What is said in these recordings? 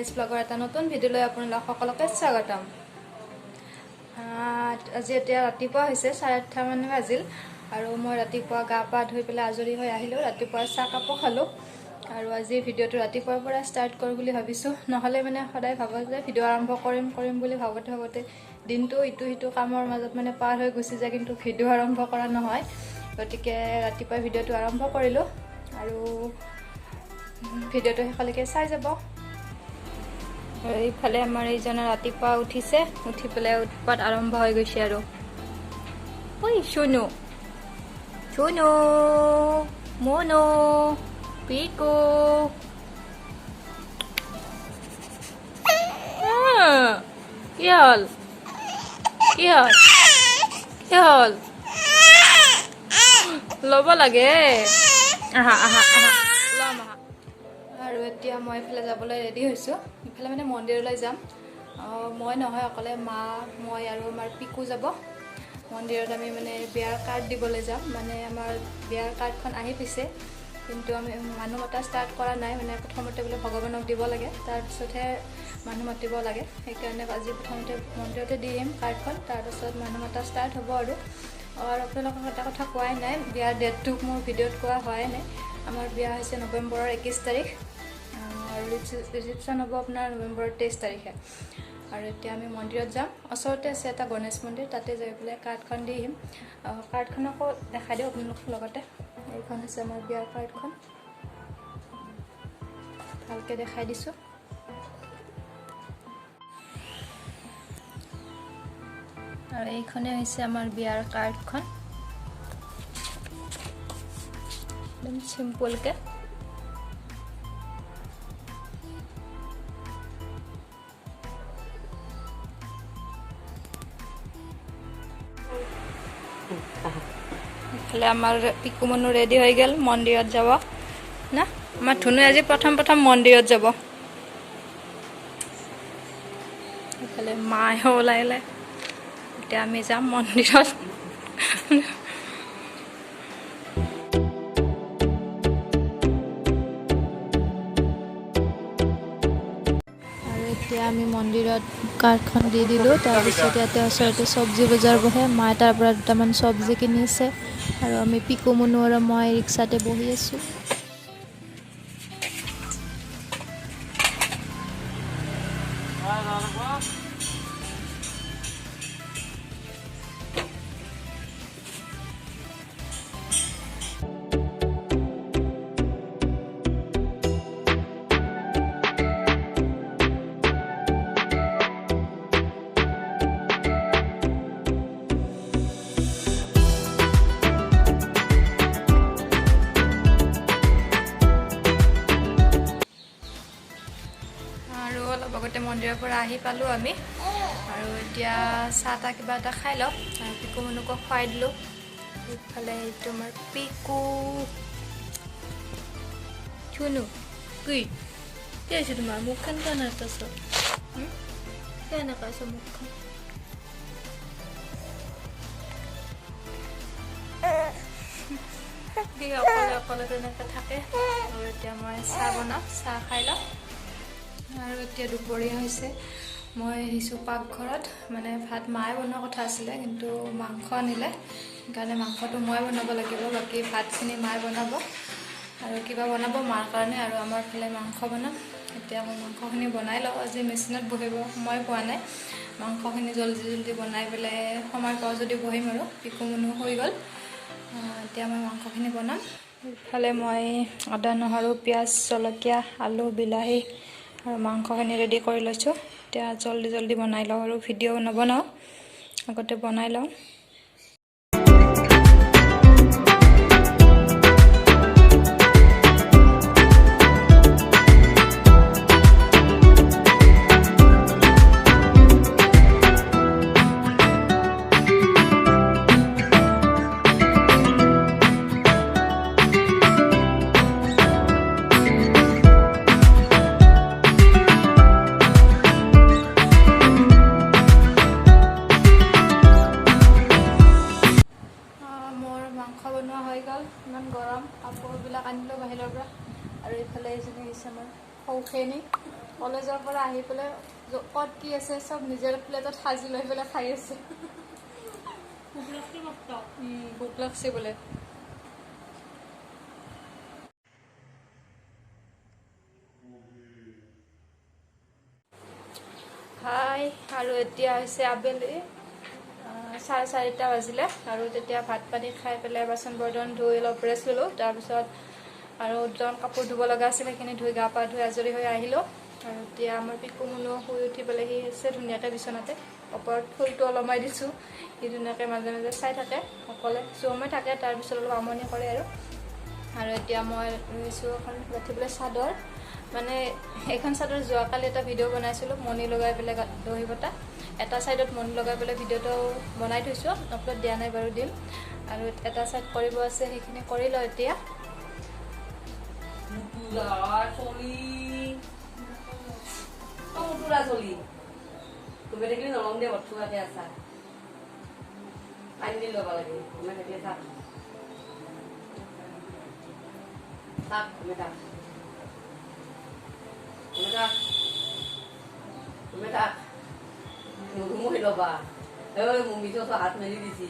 আমিজ ব্লগৰ এটা নতুন ভিডিঅ' লৈ আপোনালোক সকলোকে স্বাগতম। আজি এতিয়া ৰাতিপুৱা হৈছে 8:30 মান বাজিল আৰু মই ৰাতিপুৱা গা পা ধুই পেলাই আজৰি হৈ আহিলোঁ। ৰাতিপুৱা চাহ কাপো খালোঁ আৰু আজি ভিডিঅ'টো ৰাতিপুৱাৰ পৰা ষ্টাৰ্ট কৰোঁ বুলি ভাবিছোঁ। নহ'লে মানে সদায় ভাবোঁ যে ভিডিঅ' আৰম্ভ কৰিম বুলি ভাবোঁতে দিনটো ইটো সিটো কামৰ মাজত মানে পাৰ হৈ গুচি যায়, কিন্তু ভিডিঅ' আৰম্ভ কৰা নহয়। গতিকে ৰাতিপুৱা ভিডিঅ'টো আৰম্ভ কৰিলোঁ আৰু ভিডিঅ'টো শেষলৈকে চাই যাব। এইফালে আমাৰ এইজনে ৰাতিপুৱা উঠিছে, উঠি পেলাই উৎপাত আৰম্ভ হৈ গৈছে আৰু ঐ চুনু চুনু মনো পিকু কি হ'ল কি হ'ল কি হ'ল ল'ব লাগে আহা আহা আহা ল'ম আহা। আৰু এতিয়া মই এইফালে যাবলৈ ৰেডি হৈছোঁ। ইফালে মানে মন্দিৰলৈ যাম। মই নহয়, অকলে মা মই আৰু আমাৰ পিকু যাব মন্দিৰত। আমি মানে বিয়াৰ কাৰ্ড দিবলৈ যাম। মানে আমাৰ বিয়াৰ কাৰ্ডখন আহি পিছে, কিন্তু আমি মানুহ মতা ষ্টাৰ্ট কৰা নাই। মানে প্ৰথমতে বোলে ভগৱানক দিব লাগে, তাৰপিছতহে মানুহ মাতিব লাগে। সেইকাৰণে আজি প্ৰথমতে মন্দিৰতে দি আহিম কাৰ্ডখন, তাৰপিছত মানুহ মতা ষ্টাৰ্ট হ'ব। আৰু আপোনালোকক এটা কথা কোৱাই নাই, বিয়াৰ ডেটটো মোৰ ভিডিঅ'ত কোৱা হোৱাই নাই। আমাৰ বিয়া হৈছে নৱেম্বৰৰ 21 তাৰিখ আৰু ৰিচিপশ্যন হ'ব আপোনাৰ নৱেম্বৰৰ 23 তাৰিখে। আৰু এতিয়া আমি মন্দিৰত যাম। ওচৰতে আছে এটা গণেশ মন্দিৰ, তাতে যাই পেলাই কাৰ্ডখন দি আহিম। কাৰ্ডখনকো দেখাই দিওঁ আপোনালোকৰ লগতে। এইখন হৈছে আমাৰ বিয়াৰ কাৰ্ডখন, ভালকৈ দেখাই দিছোঁ। আৰু এইখনে হৈছে আমাৰ বিয়াৰ কাৰ্ডখন, একদম চিম্পলকৈ। ইফালে আমাৰ পিকু মনো ৰেডি হৈ গ'ল মন্দিৰত যাব না। আমাৰ ধুনু আজি প্ৰথম মন্দিৰত যাব। ইফালে মায়েও ওলাইলে। এতিয়া আমি যাম মন্দিৰত। আৰু এতিয়া আমি মন্দিৰত কাৰ্ডখন দি দিলোঁ। তাৰপিছত ইয়াতে ওচৰতে চব্জি বজাৰ বহে। মায়ে তাৰ পৰা দুটামান চব্জি কিনিছে আৰু আমি পিকু মুনু আৰু মই ৰিক্সাতে বহি আছোঁ। লগতে মন্দিৰৰ পৰা আহি পালোঁ আমি। আৰু এতিয়া চাহ তাহ কিবা এটা খাই লওঁ আৰু পিকু মনুকক খুৱাই দিলোঁ। ইফালে এইটো আমাৰ পিকু চুনু কি হৈছে তোমাৰ মুখখন কেনেকৈ আছ? কেনেকৈ আছ মুখখন? অকলে তেনেকৈ থাকে। আৰু এতিয়া মই চাহ বনাওঁ, চাহ খাই লওঁ। আৰু এতিয়া দুপৰীয়া হৈছে। মই আহিছোঁ পাকঘৰত। মানে ভাত মায়ে বনোৱা কথা আছিলে, কিন্তু মাংস আনিলে, সেইকাৰণে মাংসটো মই বনাব লাগিব। বাকী ভাতখিনি মায়ে বনাব আৰু কিবা বনাব মাৰ কাৰণে, আৰু আমাৰ ফালে মাংস বনাম। এতিয়া মই মাংসখিনি বনাই লওঁ। আজি মেচিনত বহিব সময় পোৱা নাই। মাংসখিনি জল্দি বনাই পেলাই সময় পাওঁ যদি বহিম। আৰু পিকু মুনু হৈ গ'ল। এতিয়া মই মাংসখিনি বনাম। ইফালে মই আদা নহৰু পিঁয়াজ জলকীয়া আলু বিলাহী আৰু মাংসখিনি ৰেডি কৰি লৈছোঁ। এতিয়া জল্দি বনাই লওঁ আৰু ভিডিঅ' নবনাওঁ, আগতে বনাই লওঁ। ইমান গৰম, কাপোৰবিলাক আনিলোঁ বাহিৰৰ পৰা। আৰু এইফালে এজনী হৈছে আমাৰ সৌখেনি, কলেজৰ পৰা আহি পেলাই ক'ত কি আছে চব নিজৰ প্লেটত সাজি লৈ পেলাই খাই আছে ভোক লাগছে বোলে হাই আৰু এতিয়া হৈছে আবেলি 4:30 বাজিলে আৰু তেতিয়া ভাত পানী খাই পেলাই বাচন বৰ্তন ধুই অলপ ৰেষ্ট ল'লোঁ তাৰপিছত আৰু দুটামান কাপোৰ ধুব লগা আছিল সেইখিনি ধুই গা পা ধুই আজৰি হৈ আহিলোঁ আৰু এতিয়া আমাৰ পিকু মুনু শুই উঠি পেলাই সি আছে ধুনীয়াকৈ বিচনাতে ওপৰত ফুলটো ওলমাই দিছোঁ সি ধুনীয়াকৈ মাজে মাজে চাই থাকে অকলে চুমে থাকে তাৰপিছত অলপ আমনি কৰে আৰু এতিয়া মই ৰুইছোঁ এখন গাঁঠিবলৈ চাদৰ মানে এইখন চাদৰ যোৱাকালি এটা ভিডিঅ' বনাইছিলোঁ মণি লগাই পেলাই দহি বটা এটা ছাইডত মণি লগাই পেলাই ভিডিঅ'টো বনাই থৈছোঁ আপলোড দিয়া নাই বাৰু দিম আৰু এটা ছাইড কৰিব আছে সেইখিনি কৰি লওঁ এতিয়া তুমি দেখিলে নলম দিয়ে বৰ্তমানে আছা পানী দি ল'ব লাগে তুমি থাকিলে থাক থাক তুমি থাক তুমি থাক তুমি থাক নুঘুমুই ল'বা মমিটো হাত মেলি দিছি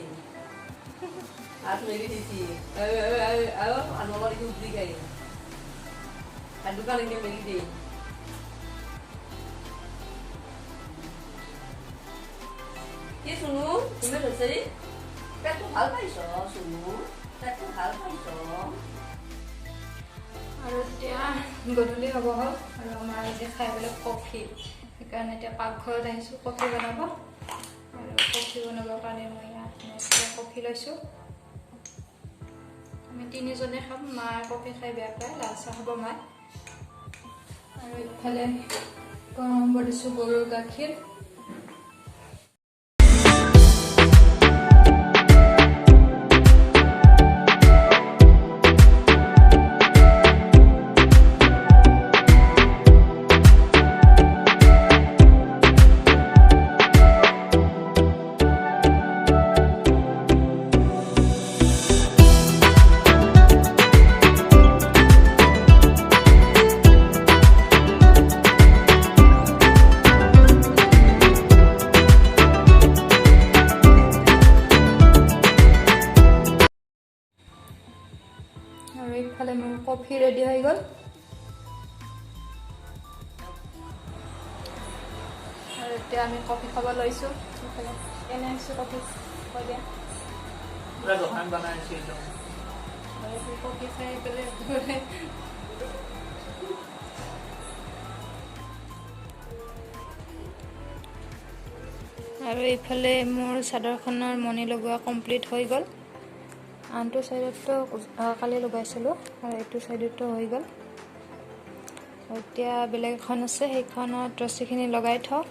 আনলৰ দেখি উঠি গাড়ী আর দোকান এনে মেলি দিই কি শুনু তুমি ধরছে পেটটো ভাল পাইছ শুনু পেটটো ভাল পাইছ আৰু এতিয়া গধূলি হ'ব হ'ল আৰু আমাৰ আজি খাই পেলাই কফি সেইকাৰণে এতিয়া পাকঘৰত আহিছোঁ কফি বনাব আৰু কফি বনাবৰ কাৰণে মই এতিয়া কফি লৈছোঁ আমি তিনিজনে খাম মায়ে কফি খাই বেয়া পায় লাল চাহ খাব মায়ে আৰু ইফালে গৰম কৰি দিছোঁ গৰুৰ গাখীৰ আৰু ইফালে মোৰ কফি ৰেডি হৈ গ'ল আৰু এতিয়া আমি কফি খাব লৈছোঁ ইফালে কেনে আছোঁ কফি কৈ দিয়া পুৰা দোকান বনাই আছিলোঁ আৰু কফি খাই পেলাই আৰু এইফালে মোৰ চাদৰখনৰ মণি লগোৱা কমপ্লিট হৈ গ'ল আনটো চাইডতো কালি লগাইছিলোঁ আৰু এইটো চাইডতো হৈ গ'ল এতিয়া বেলেগ এখন আছে সেইখনত ৰছীখিনি লগাই থওঁ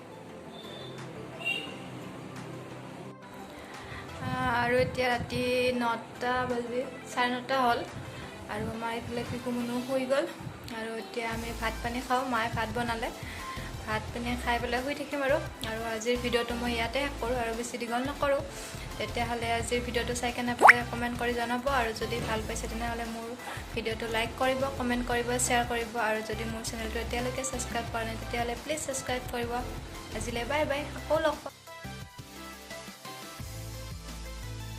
আৰু এতিয়া ৰাতি 9টা বাজি 9:30 হ'ল আৰু আমাৰ এইফালে পিকু মুনু শুই গ'ল আৰু এতিয়া আমি ভাত পানী খাওঁ মায়ে ভাত বনালে ভাত পানী খাই পেলাই শুই থাকিম আৰু আজিৰ ভিডিঅ'টো মই ইয়াতে শেষ কৰোঁ আৰু বেছি দীঘল নকৰোঁ তেতিয়াহ'লে আজিৰ ভিডিঅ'টো চাই কেনে পেলাই কমেণ্ট কৰি জনাব আৰু যদি ভাল পাইছে তেনেহ'লে মোৰ ভিডিঅ'টো লাইক কৰিব কমেণ্ট কৰিব শ্বেয়াৰ কৰিব আৰু যদি মোৰ চেনেলটো এতিয়ালৈকে ছাবস্ক্ৰাইব কৰা নাই তেতিয়াহ'লে প্লিজ ছাবস্ক্ৰাইব কৰিব আজিলৈ বাই বাই আকৌ লগ পাম